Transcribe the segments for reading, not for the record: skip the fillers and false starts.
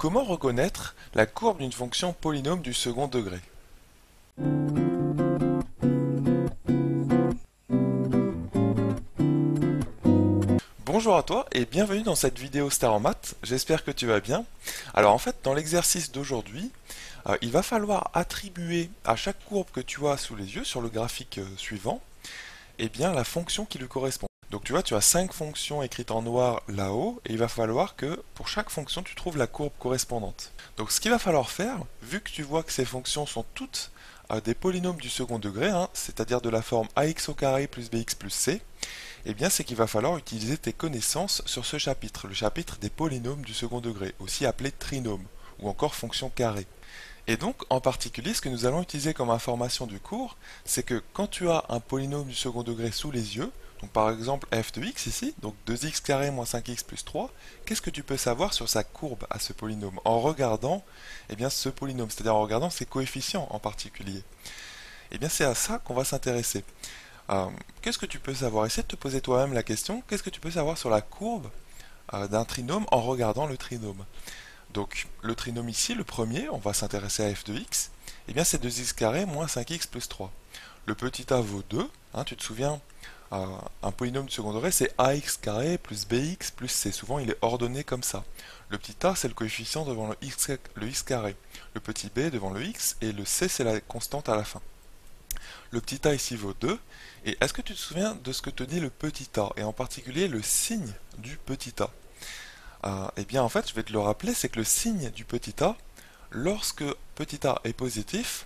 Comment reconnaître la courbe d'une fonction polynôme du second degré? Bonjour à toi et bienvenue dans cette vidéo Star en maths, j'espère que tu vas bien. Alors en fait, dans l'exercice d'aujourd'hui, il va falloir attribuer à chaque courbe que tu as sous les yeux sur le graphique suivant, eh bien la fonction qui lui correspond. Donc tu vois, tu as 5 fonctions écrites en noir là-haut, et il va falloir que pour chaque fonction, tu trouves la courbe correspondante. Donc ce qu'il va falloir faire, vu que tu vois que ces fonctions sont toutes des polynômes du second degré, hein, c'est-à-dire de la forme ax au carré plus bx plus c, eh bien c'est qu'il va falloir utiliser tes connaissances sur ce chapitre, le chapitre des polynômes du second degré, aussi appelé trinôme, ou encore fonction carrée. Et donc, en particulier, ce que nous allons utiliser comme information du cours, c'est que quand tu as un polynôme du second degré sous les yeux, donc par exemple f de x ici, donc 2x carré moins 5x plus 3, qu'est-ce que tu peux savoir sur sa courbe à ce polynôme en regardant eh bien, ce polynôme, c'est-à-dire en regardant ses coefficients en particulier? Eh bien c'est à ça qu'on va s'intéresser. Qu'est-ce que tu peux savoir? Essaie de te poser toi-même la question, qu'est-ce que tu peux savoir sur la courbe d'un trinôme en regardant le trinôme? Donc le trinôme ici, le premier, on va s'intéresser à f de x, eh bien c'est 2x carré moins 5x plus 3. Le petit a vaut 2, hein, tu te souviens, un polynôme du second degré c'est ax carré plus bx plus c, souvent il est ordonné comme ça. Le petit a c'est le coefficient devant le x carré, le petit b devant le x, et le c c'est la constante à la fin. Le petit a ici vaut 2, et est-ce que tu te souviens de ce que te dit le petit a, et en particulier le signe du petit a? Eh bien en fait, je vais te le rappeler, c'est que le signe du petit a, lorsque petit a est positif,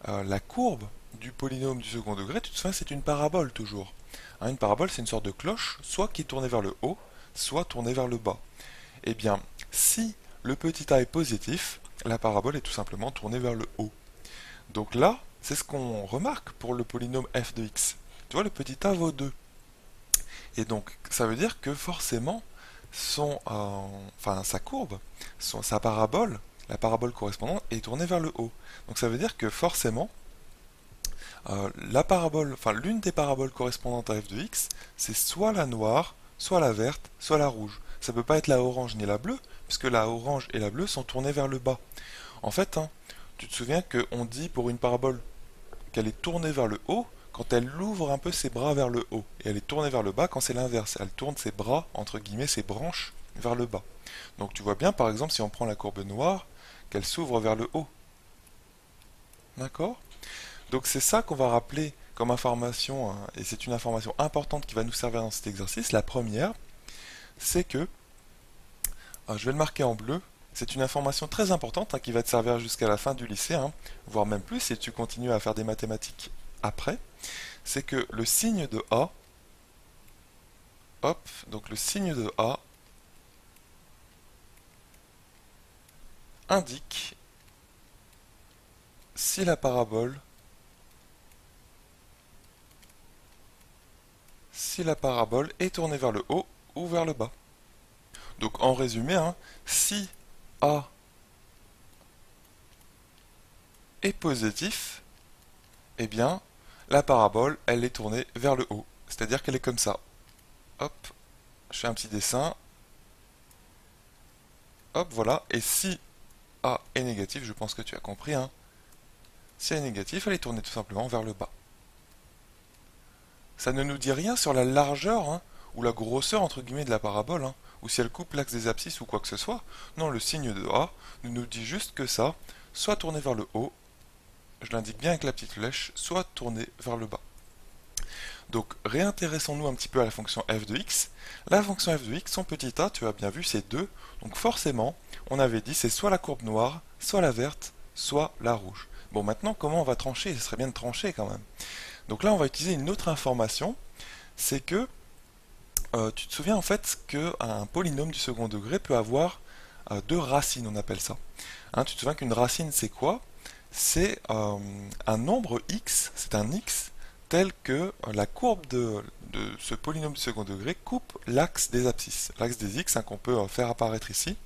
la courbe du polynôme du second degré, tu te souviens, c'est une parabole toujours. Hein, une parabole, c'est une sorte de cloche, soit qui est tournée vers le haut, soit tournée vers le bas. Eh bien, si le petit a est positif, la parabole est tout simplement tournée vers le haut. Donc là, c'est ce qu'on remarque pour le polynôme f de x. Tu vois, le petit a vaut 2. Et donc, ça veut dire que forcément, sa courbe, sa parabole, la parabole correspondante est tournée vers le haut. Donc ça veut dire que forcément, la parabole, l'une des paraboles correspondantes à f de x, c'est soit la noire, soit la verte, soit la rouge. Ça ne peut pas être la orange ni la bleue, puisque la orange et la bleue sont tournées vers le bas. En fait, hein, tu te souviens qu'on dit pour une parabole qu'elle est tournée vers le haut quand elle ouvre un peu ses bras vers le haut, et elle est tournée vers le bas quand c'est l'inverse. Elle tourne ses bras, entre guillemets, ses branches vers le bas. Donc tu vois bien, par exemple, si on prend la courbe noire, qu'elle s'ouvre vers le haut. D'accord? Donc c'est ça qu'on va rappeler comme information, hein, et c'est une information importante qui va nous servir dans cet exercice. La première, c'est que, je vais le marquer en bleu, c'est une information très importante, hein, qui va te servir jusqu'à la fin du lycée, hein, voire même plus si tu continues à faire des mathématiques après. C'est que le signe de A, hop, donc le signe de A indique si la parabole est tournée vers le haut ou vers le bas. Donc en résumé, hein, si A est positif, eh bien la parabole elle est tournée vers le haut. C'est-à-dire qu'elle est comme ça. Hop, je fais un petit dessin. Hop, voilà. Et si A est négatif, je pense que tu as compris, hein. Si A est négatif, elle est tournée tout simplement vers le bas. Ça ne nous dit rien sur la largeur, hein, ou la grosseur entre guillemets de la parabole, hein, ou si elle coupe l'axe des abscisses ou quoi que ce soit. Non, le signe de A nous dit juste que ça, soit tourné vers le haut, je l'indique bien avec la petite flèche, soit tourné vers le bas. Donc réintéressons-nous un petit peu à la fonction f de x. La fonction f de x, son petit a, tu as bien vu, c'est 2. Donc forcément, on avait dit c'est soit la courbe noire, soit la verte, soit la rouge. Bon, maintenant, comment on va trancher? Ce serait bien de trancher quand même. Donc là, on va utiliser une autre information, c'est que tu te souviens en fait qu'un polynôme du second degré peut avoir deux racines, on appelle ça. Hein, tu te souviens qu'une racine, c'est quoi? C'est un nombre x, c'est un x, tel que la courbe de ce polynôme du second degré coupe l'axe des abscisses, l'axe des x, hein, qu'on peut faire apparaître ici.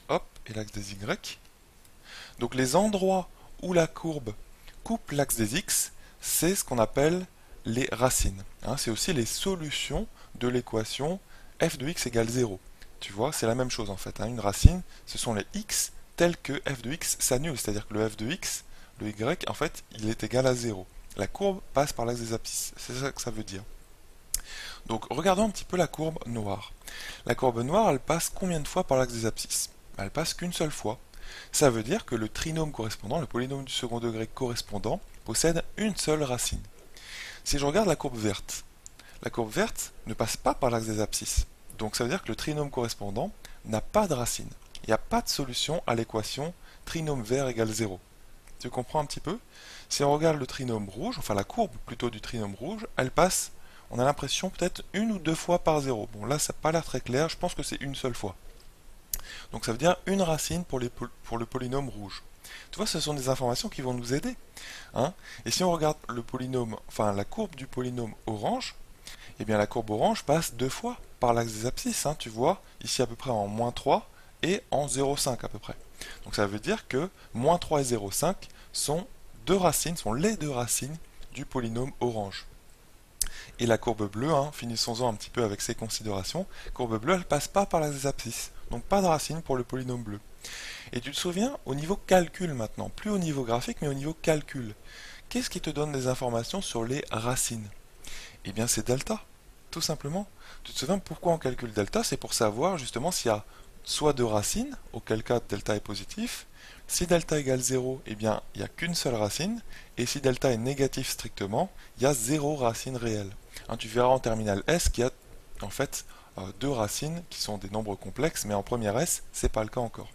Hop, et l'axe des y. Donc les endroits où la courbe coupe l'axe des x, c'est ce qu'on appelle les racines. Hein, c'est aussi les solutions de l'équation f de x égale 0. Tu vois, c'est la même chose en fait, hein. Une racine, ce sont les x tels que f de x s'annule, c'est-à-dire que le f de x, le y, en fait, il est égal à 0. La courbe passe par l'axe des abscisses, c'est ça que ça veut dire. Donc regardons un petit peu la courbe noire. La courbe noire, elle passe combien de fois par l'axe des abscisses? Elle passe qu'une seule fois. Ça veut dire que le trinôme correspondant, le polynôme du second degré correspondant, possède une seule racine. Si je regarde la courbe verte ne passe pas par l'axe des abscisses. Donc ça veut dire que le trinôme correspondant n'a pas de racine. Il n'y a pas de solution à l'équation trinôme vert égale 0. Tu comprends un petit peu? Si on regarde le trinôme rouge, enfin la courbe plutôt du trinôme rouge, elle passe, on a l'impression peut-être une ou deux fois par 0. Bon là ça n'a pas l'air très clair, je pense que c'est une seule fois. Donc ça veut dire une racine pour le polynôme rouge. Tu vois, ce sont des informations qui vont nous aider, hein. Et si on regarde le polynôme, enfin la courbe du polynôme orange, eh bien la courbe orange passe deux fois par l'axe des abscisses, hein, tu vois, ici à peu près en -3 et en 0,5 à peu près. Donc ça veut dire que -3 et 0,5 sont les deux racines du polynôme orange. Et la courbe bleue, hein, finissons-en un petit peu avec ces considérations, courbe bleue, elle passe pas par l'axe des abscisses, donc pas de racine pour le polynôme bleu. Et tu te souviens, au niveau calcul maintenant, plus au niveau graphique, mais au niveau calcul, qu'est-ce qui te donne des informations sur les racines? Eh bien c'est delta, tout simplement. Tu te souviens pourquoi on calcule delta? C'est pour savoir justement s'il y a soit deux racines, auquel cas delta est positif. Si delta égale 0, eh bien il n'y a qu'une seule racine. Et si delta est négatif strictement, il y a 0 racine réelle. Hein, tu verras en terminale S qu'il y a en fait deux racines qui sont des nombres complexes, mais en première S, c'est pas le cas encore.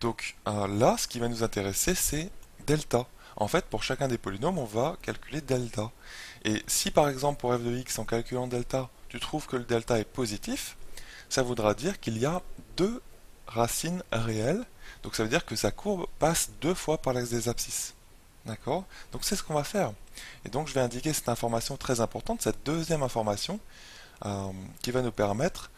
Donc là, ce qui va nous intéresser, c'est delta. En fait, pour chacun des polynômes, on va calculer delta. Et si par exemple pour f de x, en calculant delta, tu trouves que le delta est positif, ça voudra dire qu'il y a deux racines réelles. Donc ça veut dire que sa courbe passe deux fois par l'axe des abscisses. D'accord? Donc c'est ce qu'on va faire. Et donc je vais indiquer cette information très importante, cette deuxième information, qui va nous permettre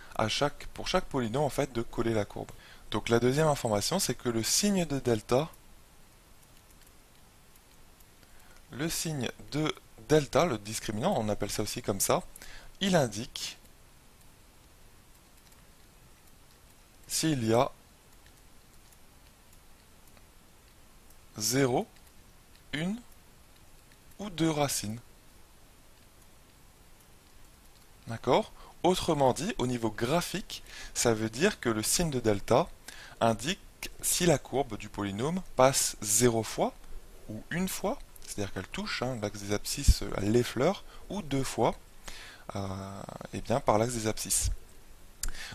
pour chaque polynôme en fait de coller la courbe. Donc la deuxième information, c'est que le signe de delta, le discriminant, on appelle ça aussi comme ça, il indique s'il y a 0, une ou deux racines. D'accord? Autrement dit, au niveau graphique, ça veut dire que le signe de delta indique si la courbe du polynôme passe 0 fois ou une fois, c'est-à-dire qu'elle touche l'axe des abscisses, elle l'effleure, ou deux fois eh bien, par l'axe des abscisses.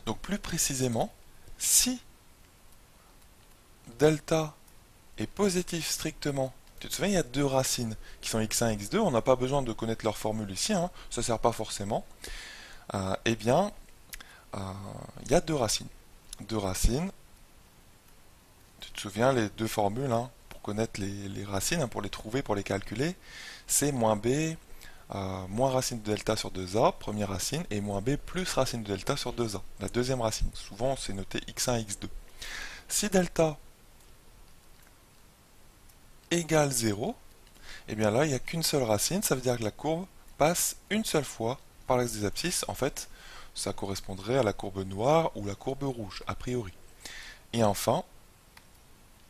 Donc plus précisément, si delta est positif strictement, tu te souviens, il y a deux racines qui sont x1 et x2, on n'a pas besoin de connaître leur formule ici, ça ne sert pas forcément, eh bien, il y a deux racines. Deux racines, tu te souviens, les deux formules, pour connaître les racines, pour les trouver, pour les calculer, c'est moins b, moins racine de delta sur 2a, première racine, et moins b plus racine de delta sur 2a, la deuxième racine. Souvent, c'est noté x1 et x2. Si delta égale 0, et bien là, il n'y a qu'une seule racine, ça veut dire que la courbe passe une seule fois par l'axe des abscisses. En fait, ça correspondrait à la courbe noire ou la courbe rouge, a priori. Et enfin,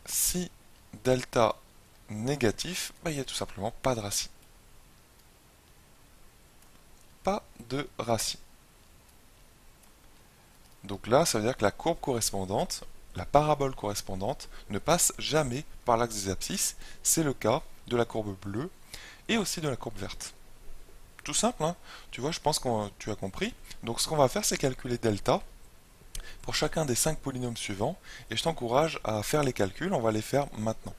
si delta négatif, il n'y a tout simplement pas de racine. Pas de racine. Donc là, ça veut dire que la courbe correspondante, la parabole correspondante, ne passe jamais par l'axe des abscisses. C'est le cas de la courbe bleue et aussi de la courbe verte. Tout simple, tu vois, je pense que tu as compris. Donc ce qu'on va faire, c'est calculer delta pour chacun des 5 polynômes suivants, et je t'encourage à faire les calculs, on va les faire maintenant.